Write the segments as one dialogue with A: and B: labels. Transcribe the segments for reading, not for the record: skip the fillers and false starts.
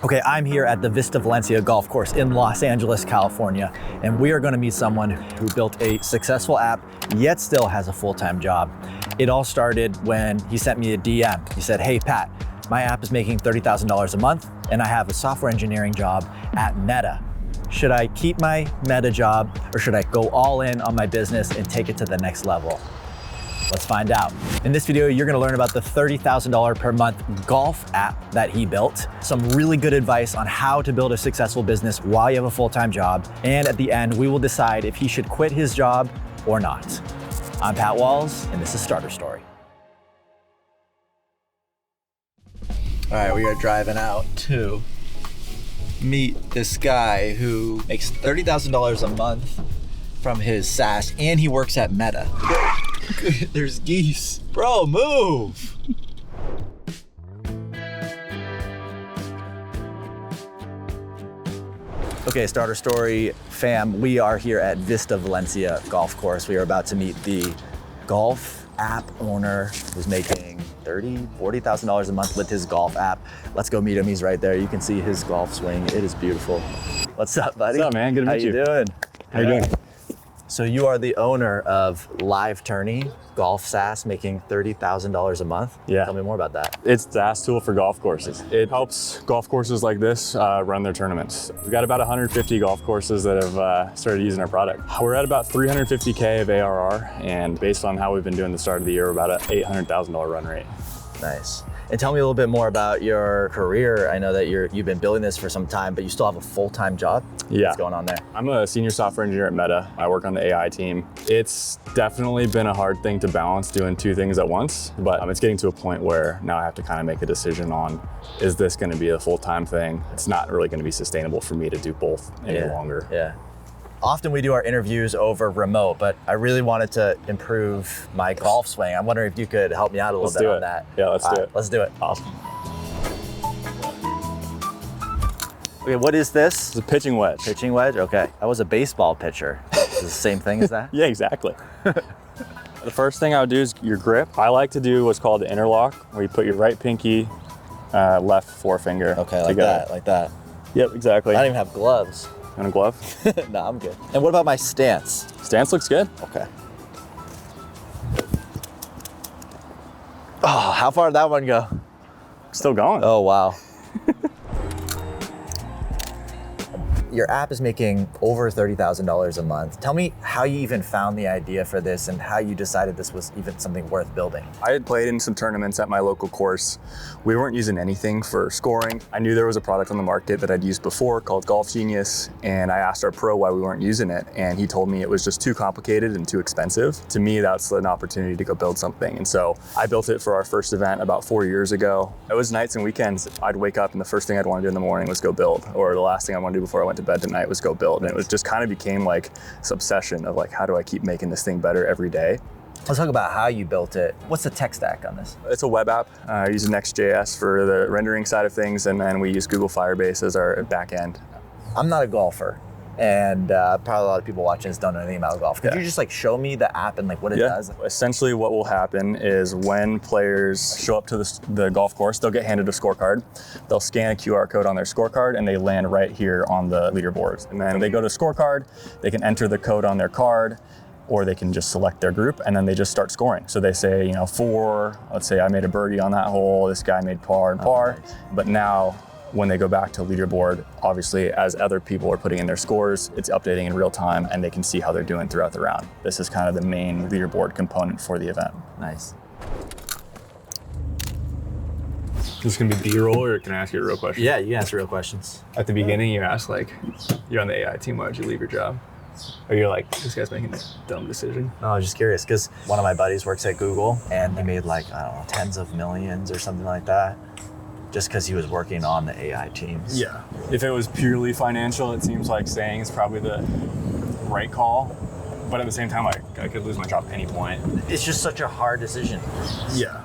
A: Okay, I'm here at the Vista Valencia golf course in Los Angeles, California, and we are going to meet someone who built a successful app, yet still has a full-time job. It all started when he sent me a DM. He said, "Hey Pat, my app is making $30,000 a month, and I have a software engineering job at Meta. Should I keep my Meta job, or should I go all in on my business and take it to the next level?" Let's find out. In this video, you're gonna learn about the $30,000 per month golf app that he built, some really good advice on how to build a successful business while you have a full-time job, and at the end, we will decide if he should quit his job or not. I'm Pat Walls, and this is Starter Story. All right, we are driving out to meet this guy who makes $30,000 a month from his SaaS, and he works at Meta. There's geese. Bro, move. Okay, Starter Story fam, we are here at Vista Valencia golf course. We are about to meet the golf app owner who's making $40,000 a month with his golf app. Let's go meet him. He's right there. You can see his golf swing. It is beautiful. What's up, buddy?
B: What's up, man? Good to meet you.
A: How you doing?
B: How you doing?
A: So you are the owner of Live Tourney Golf SaaS, making $30,000 a month.
B: Yeah.
A: Tell me more about that.
B: It's the SaaS tool for golf courses. It helps golf courses like this run their tournaments. We've got about 150 golf courses that have started using our product. We're at about 350K of ARR, and based on how we've been doing the start of the year, we're about an $800,000 run rate.
A: Nice. And tell me a little bit more about your career. I know that you've been building this for some time, but you still have a full-time job?
B: Yeah.
A: What's going on there?
B: I'm a senior software engineer at Meta. I work on the AI team. It's definitely been a hard thing to balance doing two things at once, but it's getting to a point where now I have to kind of make a decision on, is this going to be a full-time thing? It's not really going to be sustainable for me to do both any longer.
A: Yeah. Often we do our interviews over remote, but I really wanted to improve my golf swing. I'm wondering if you could help me out a little bit on that.
B: Yeah, let's do it.
A: Let's do it.
B: Awesome.
A: Okay, what is this?
B: It's a pitching wedge.
A: Pitching wedge? Okay. I was a baseball pitcher. Is it the same thing as that?
B: Yeah, exactly. The first thing I would do is your grip. I like to do what's called the interlock, where you put your right pinky, left forefinger
A: Okay,
B: together.
A: like that.
B: Yep, exactly.
A: I don't even have gloves.
B: You want a glove?
A: No, I'm good. And what about my stance?
B: Stance looks good.
A: Okay. Oh, how far did that one go?
B: Still going.
A: Oh, wow. Your app is making over $30,000 a month. Tell me how you even found the idea for this and how you decided this was even something worth building.
B: I had played in some tournaments at my local course. We weren't using anything for scoring. I knew there was a product on the market that I'd used before called Golf Genius, and I asked our pro why we weren't using it, and he told me it was just too complicated and too expensive. To me, that's an opportunity to go build something. And so I built it for our first event about 4 years ago. It was nights and weekends. I'd wake up and the first thing I'd want to do in the morning was go build, or the last thing I want to do before I went to bed tonight was go build. And it was just kind of became like this obsession of like, how do I keep making this thing better every day?
A: Let's talk about how you built it. What's the tech stack on this?
B: It's a web app. I use Next.js for the rendering side of things, and then we use Google Firebase as our back end.
A: I'm not a golfer, and probably a lot of people watching this don't know anything about golf. Could you just like show me the app and like what it does?
B: Essentially what will happen is when players show up to the golf course, they'll get handed a scorecard. They'll scan a QR code on their scorecard and they land right here on the leaderboards. And then they go to scorecard, they can enter the code on their card, or they can just select their group and then they just start scoring. So they say, let's say I made a birdie on that hole, this guy made par and par, but now when they go back to leaderboard, obviously as other people are putting in their scores, it's updating in real time and they can see how they're doing throughout the round. This is kind of the main leaderboard component for the event.
A: Nice.
C: This can be B-roll, or can I ask you a real question?
A: Yeah, you can answer real questions.
C: At the beginning, you asked like, you're on the AI team, why would you leave your job? Or you're like, this guy's making a dumb decision?
A: No, I was just curious because one of my buddies works at Google and he made like, I don't know, tens of millions or something like that, just because he was working on the AI teams.
B: Yeah. If it was purely financial, it seems like staying is probably the right call. But at the same time, I could lose my job at any point.
A: It's just such a hard decision.
B: Yeah.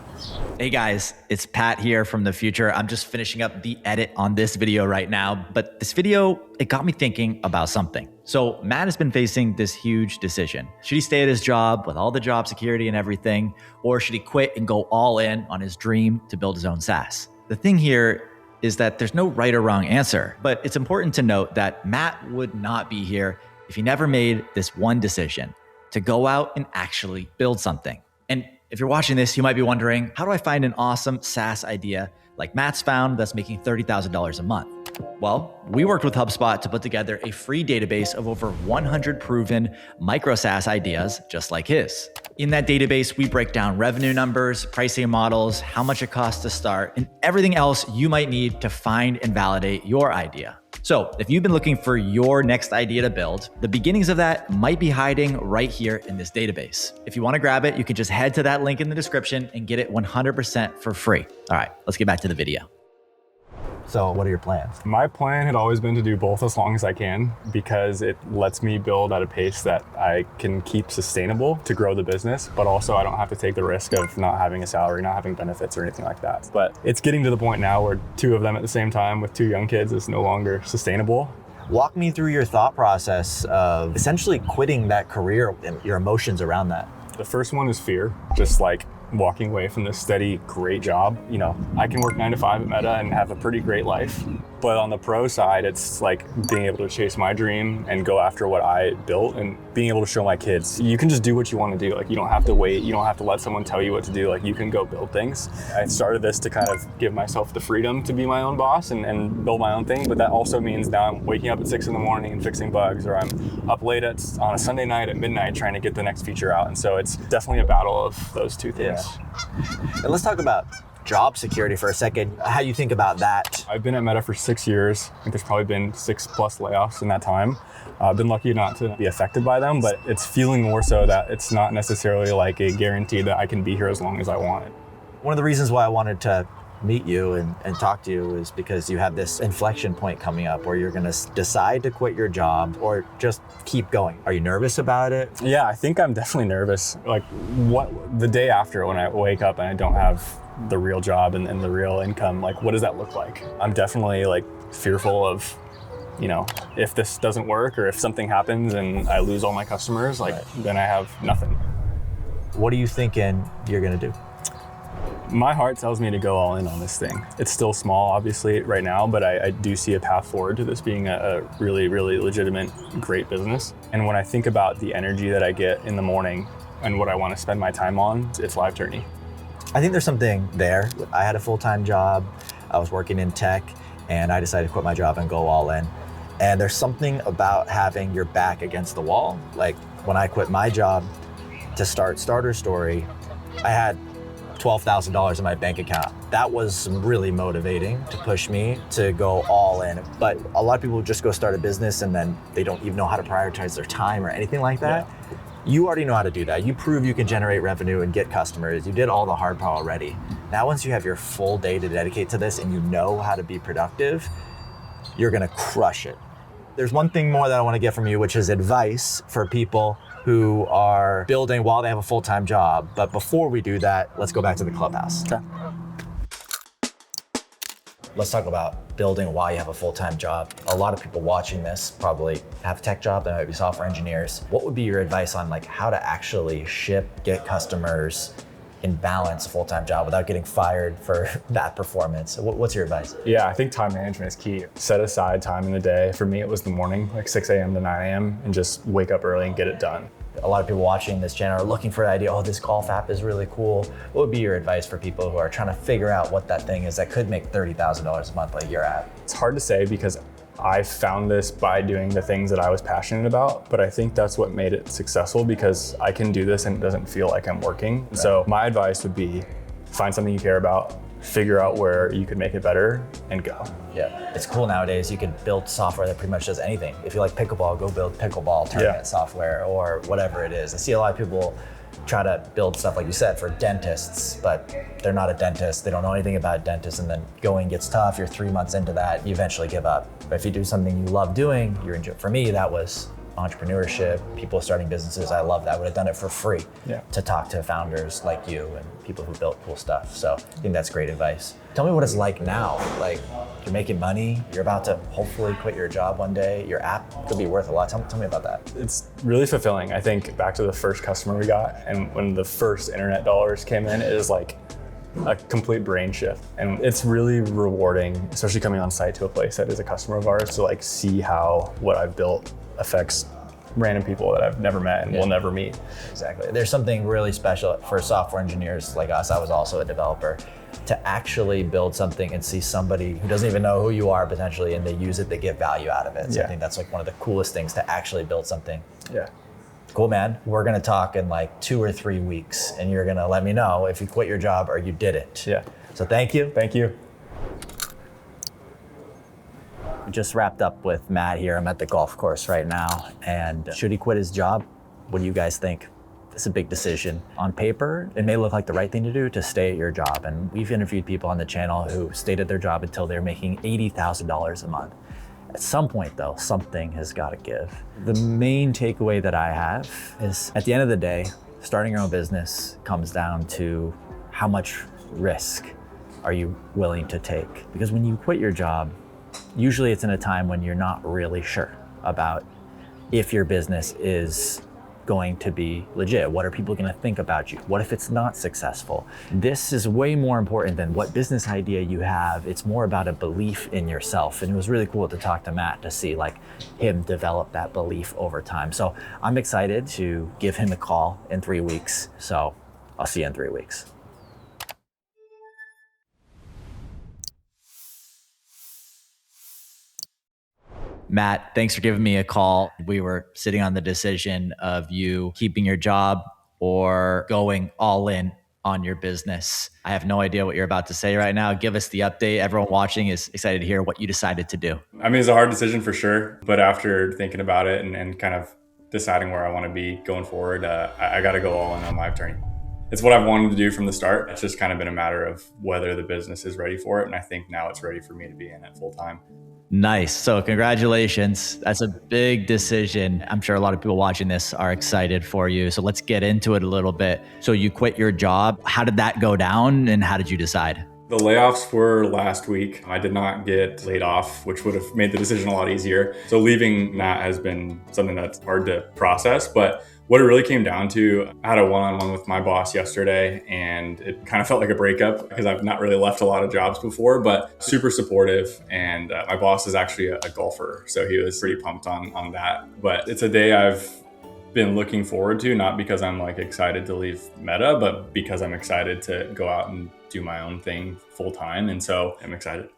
A: Hey guys, it's Pat here from the future. I'm just finishing up the edit on this video right now, but this video, it got me thinking about something. So Matt has been facing this huge decision. Should he stay at his job with all the job security and everything, or should he quit and go all in on his dream to build his own SaaS? The thing here is that there's no right or wrong answer, but it's important to note that Matt would not be here if he never made this one decision to go out and actually build something. And if you're watching this, you might be wondering, how do I find an awesome SaaS idea like Matt's found that's making $30,000 a month? Well, we worked with HubSpot to put together a free database of over 100 proven micro SaaS ideas just like his. In that database, we break down revenue numbers, pricing models, how much it costs to start, and everything else you might need to find and validate your idea. So if you've been looking for your next idea to build, the beginnings of that might be hiding right here in this database. If you want to grab it, you can just head to that link in the description and get it 100% for free. All right, let's get back to the video. So what are your plans?
B: My plan had always been to do both as long as I can because it lets me build at a pace that I can keep sustainable to grow the business, but also I don't have to take the risk of not having a salary, not having benefits or anything like that. But it's getting to the point now where 2 of them at the same time with 2 young kids is no longer sustainable.
A: Walk me through your thought process of essentially quitting that career and your emotions around that.
B: The first one is fear, just like walking away from this steady, great job. You know, I can work 9 to 5 at Meta and have a pretty great life. But on the pro side, it's like being able to chase my dream and go after what I built and being able to show my kids, you can just do what you want to do. Like, you don't have to wait. You don't have to let someone tell you what to do. Like, you can go build things. I started this to kind of give myself the freedom to be my own boss and build my own thing. But that also means now I'm waking up at 6 in the morning and fixing bugs, or I'm up late on a Sunday night at midnight trying to get the next feature out. And so it's definitely a battle of those 2 things.
A: Yeah. And let's talk about job security for a second. How you think about that?
B: I've been at Meta for 6 years. I think there's probably been 6+ layoffs in that time. I've been lucky not to be affected by them, but it's feeling more so that it's not necessarily like a guarantee that I can be here as long as I want.
A: One of the reasons why I wanted to meet you and talk to you is because you have this inflection point coming up where you're going to decide to quit your job or just keep going. Are you nervous about it?
B: Yeah, I think I'm definitely nervous. Like, the day after when I wake up and I don't have the real job and the real income, like, what does that look like? I'm definitely like fearful of, you know, if this doesn't work or if something happens and I lose all my customers, like, then I have nothing.
A: What are you thinking you're going to do?
B: My heart tells me to go all in on this thing. It's still small, obviously, right now, but I do see a path forward to this being a really, really legitimate, great business. And when I think about the energy that I get in the morning and what I want to spend my time on, it's live tourney.
A: I think there's something there. I had a full-time job. I was working in tech, and I decided to quit my job and go all in. And there's something about having your back against the wall. Like, when I quit my job to start Starter Story, I had $12,000 in my bank account. That was really motivating to push me to go all in. But a lot of people just go start a business and then they don't even know how to prioritize their time or anything like that. Yeah. You already know how to do that. You prove you can generate revenue and get customers. You did all the hard part already. Now, once you have your full day to dedicate to this and you know how to be productive, you're gonna crush it. There's one thing more that I wanna get from you, which is advice for people who are building while they have a full-time job. But before we do that, let's go back to the clubhouse.
B: Okay.
A: Let's talk about building while you have a full-time job. A lot of people watching this probably have a tech job, they might be software engineers. What would be your advice on like how to actually ship, get customers, and balance a full-time job without getting fired for bad performance? What's your advice?
B: Yeah, I think time management is key. Set aside time in the day. For me, it was the morning, like 6 a.m. to 9 a.m. and just wake up early and get it done.
A: A lot of people watching this channel are looking for an idea, oh, this golf app is really cool. What would be your advice for people who are trying to figure out what that thing is that could make $30,000 a month like your app?
B: It's hard to say because I found this by doing the things that I was passionate about, but I think that's what made it successful because I can do this and it doesn't feel like I'm working. Right. So my advice would be find something you care about, figure out where you could make it better and go.
A: Yeah, it's cool nowadays. You can build software that pretty much does anything. If you like pickleball, go build pickleball tournament software or whatever it is. I see a lot of people try to build stuff, like you said, for dentists, but they're not a dentist. They don't know anything about dentists, and then going gets tough. You're 3 months into that, you eventually give up. But if you do something you love doing, you're enjoy. For me, that was entrepreneurship, people starting businesses. I love that. I would have done it for free to talk to founders like you and people who built cool stuff. So I think that's great advice. Tell me what it's like now. Like, you're making money, you're about to hopefully quit your job one day, your app could be worth a lot. Tell me about that.
B: It's really fulfilling. I think back to the first customer we got and when the first internet dollars came in, it was like, a complete brain shift. And it's really rewarding, especially coming on site to a place that is a customer of ours, to like see how what I've built affects random people that I've never met and will never meet.
A: Exactly. There's something really special for software engineers like us. I was also a developer. To actually build something and see somebody who doesn't even know who you are potentially, and they use it, they get value out of it. So I think that's like one of the coolest things, to actually build something.
B: Yeah.
A: Cool, man. We're gonna talk in like 2 or 3 weeks, and you're gonna let me know if you quit your job or you didn't.
B: Yeah.
A: So thank you.
B: Thank you.
A: We just wrapped up with Matt here. I'm at the golf course right now. And should he quit his job? What do you guys think? It's a big decision. On paper, it may look like the right thing to do to stay at your job. And we've interviewed people on the channel who stayed at their job until they're making $80,000 a month. At some point though, something has got to give. The main takeaway that I have is, at the end of the day, starting your own business comes down to how much risk are you willing to take? Because when you quit your job, usually it's in a time when you're not really sure about if your business is going to be legit. What are people going to think about you? What if it's not successful? This is way more important than what business idea you have. It's more about a belief in yourself. And it was really cool to talk to Matt to see like him develop that belief over time. So I'm excited to give him a call in 3 weeks. So I'll see you in 3 weeks. Matt, thanks for giving me a call. We were sitting on the decision of you keeping your job or going all in on your business. I have no idea what you're about to say right now. Give us the update. Everyone watching is excited to hear what you decided to do.
B: I mean, it's a hard decision for sure, but after thinking about it and kind of deciding where I want to be going forward, I got to go all in on live training. It's what I've wanted to do from the start. It's just kind of been a matter of whether the business is ready for it. And I think now it's ready for me to be in it full time.
A: Nice. So congratulations. That's a big decision. I'm sure a lot of people watching this are excited for you. So let's get into it a little bit. So you quit your job. How did that go down and how did you decide?
B: The layoffs were last week. I did not get laid off, which would have made the decision a lot easier. So leaving that has been something that's hard to process. But what it really came down to, I had a one-on-one with my boss yesterday, and it kind of felt like a breakup because I've not really left a lot of jobs before, but super supportive. And my boss is actually a golfer, so he was pretty pumped on that. But it's a day I've been looking forward to, not because I'm like excited to leave Meta, but because I'm excited to go out and do my own thing full time. And so I'm excited.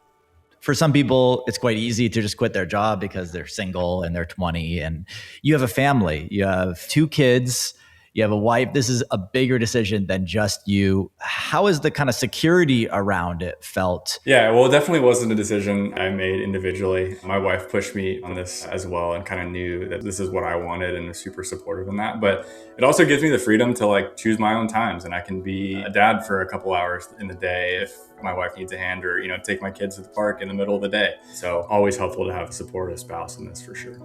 A: For some people, it's quite easy to just quit their job because they're single and they're 20 and you have a family, you have 2 kids, you have a wife. This is a bigger decision than just you. How is the kind of security around it felt?
B: Yeah, well, it definitely wasn't a decision I made individually. My wife pushed me on this as well and kind of knew that this is what I wanted and was super supportive in that. But it also gives me the freedom to like choose my own times, and I can be a dad for a couple hours in the day if my wife needs a hand, or, take my kids to the park in the middle of the day. So always helpful to have a supportive spouse in this for sure.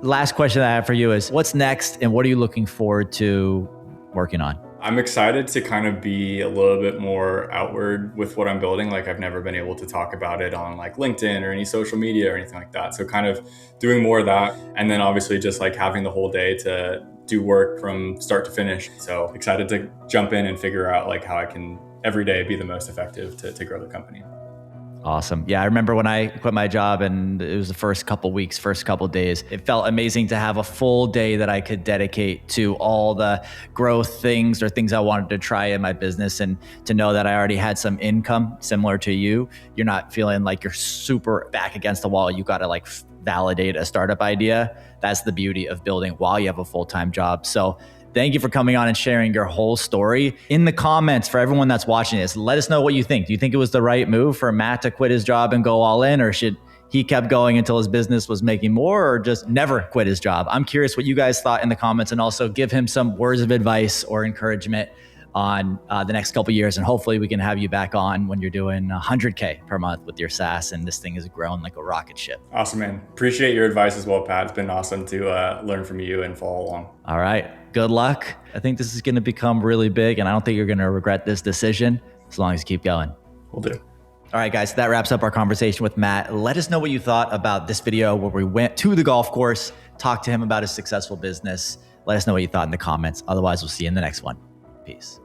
A: Last question I have for you is, what's next and what are you looking forward to working on?
B: I'm excited to kind of be a little bit more outward with what I'm building. Like I've never been able to talk about it on like LinkedIn or any social media or anything like that. So kind of doing more of that. And then obviously just like having the whole day to do work from start to finish. So excited to jump in and figure out like how I can every day be the most effective to grow the company.
A: Awesome. Yeah, I remember when I quit my job and it was the first couple weeks, first couple days, it felt amazing to have a full day that I could dedicate to all the growth things or things I wanted to try in my business, and to know that I already had some income similar to you. You're not feeling like you're super back against the wall. You got to like validate a startup idea. That's the beauty of building while you have a full-time job. So thank you for coming on and sharing your whole story. In the comments, for everyone that's watching this, let us know what you think. Do you think it was the right move for Matt to quit his job and go all in, or should he kept going until his business was making more, or just never quit his job? I'm curious what you guys thought in the comments, and also give him some words of advice or encouragement on the next couple of years. And hopefully we can have you back on when you're doing 100K per month with your SaaS and this thing has grown like a rocket ship.
B: Awesome, man. Appreciate your advice as well, Pat. It's been awesome to learn from you and follow along.
A: All right. Good luck. I think this is going to become really big, and I don't think you're going to regret this decision as long as you keep going.
B: Will do.
A: All right, guys, that wraps up our conversation with Matt. Let us know what you thought about this video where we went to the golf course, talked to him about his successful business. Let us know what you thought in the comments. Otherwise, we'll see you in the next one. Peace.